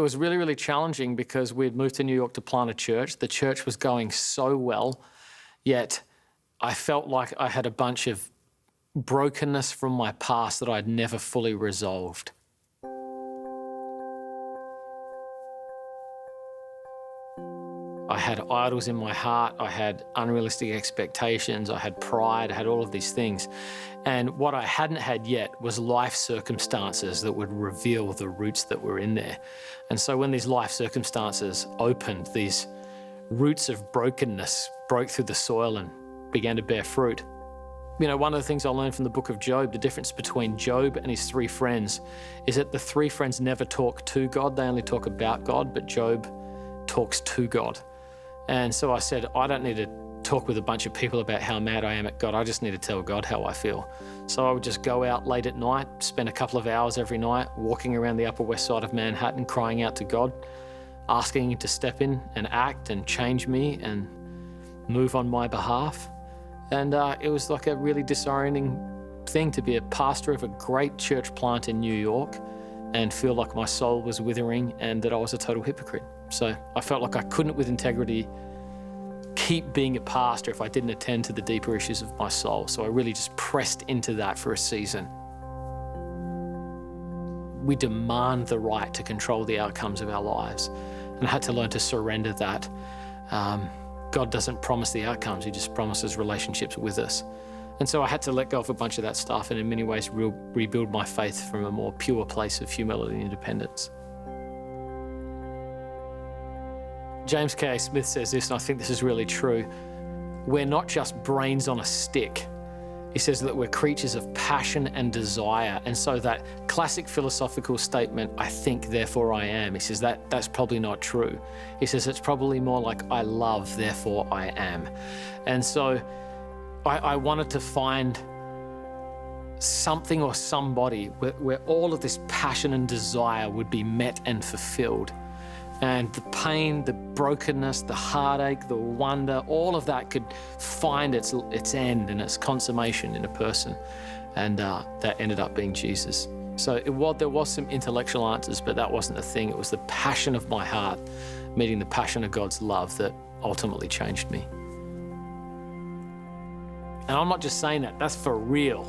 it was really, really challenging because we'd moved to New York to plant a church. The church was going so well, yet I felt like I had a bunch of brokenness from my past that I'd never fully resolved. I had idols in my heart, I had unrealistic expectations, I had pride, I had all of these things. And what I hadn't had yet was life circumstances that would reveal the roots that were in there. And so when these life circumstances opened, these roots of brokenness broke through the soil and began to bear fruit. You know, one of the things I learned from the book of Job, the difference between Job and his three friends, is that the three friends never talk to God, they only talk about God, but Job talks to God. And so I said, I don't need to talk with a bunch of people about how mad I am at God. I just need to tell God how I feel. So I would just go out late at night, spend a couple of hours every night walking around the Upper West Side of Manhattan, crying out to God, asking Him to step in and act and change me and move on my behalf. And it was like a really disorienting thing to be a pastor of a great church plant in New York and feel like my soul was withering and that I was a total hypocrite. So I felt like I couldn't, with integrity, keep being a pastor if I didn't attend to the deeper issues of my soul. So I really just pressed into that for a season. We demand the right to control the outcomes of our lives. And I had to learn to surrender that. God doesn't promise the outcomes, He just promises relationships with us. And so I had to let go of a bunch of that stuff and in many ways rebuild my faith from a more pure place of humility and independence. James K.A. Smith says this, and I think this is really true. We're not just brains on a stick. He says that we're creatures of passion and desire. And so that classic philosophical statement, I think, therefore I am, he says that's probably not true. He says it's probably more like I love, therefore I am. And so I wanted to find something or somebody where all of this passion and desire would be met and fulfilled. And the pain, the brokenness, the heartache, the wonder, all of that could find its end and its consummation in a person. And that ended up being Jesus. So there was some intellectual answers, but that wasn't the thing. It was the passion of my heart meeting the passion of God's love that ultimately changed me. And I'm not just saying that, that's for real.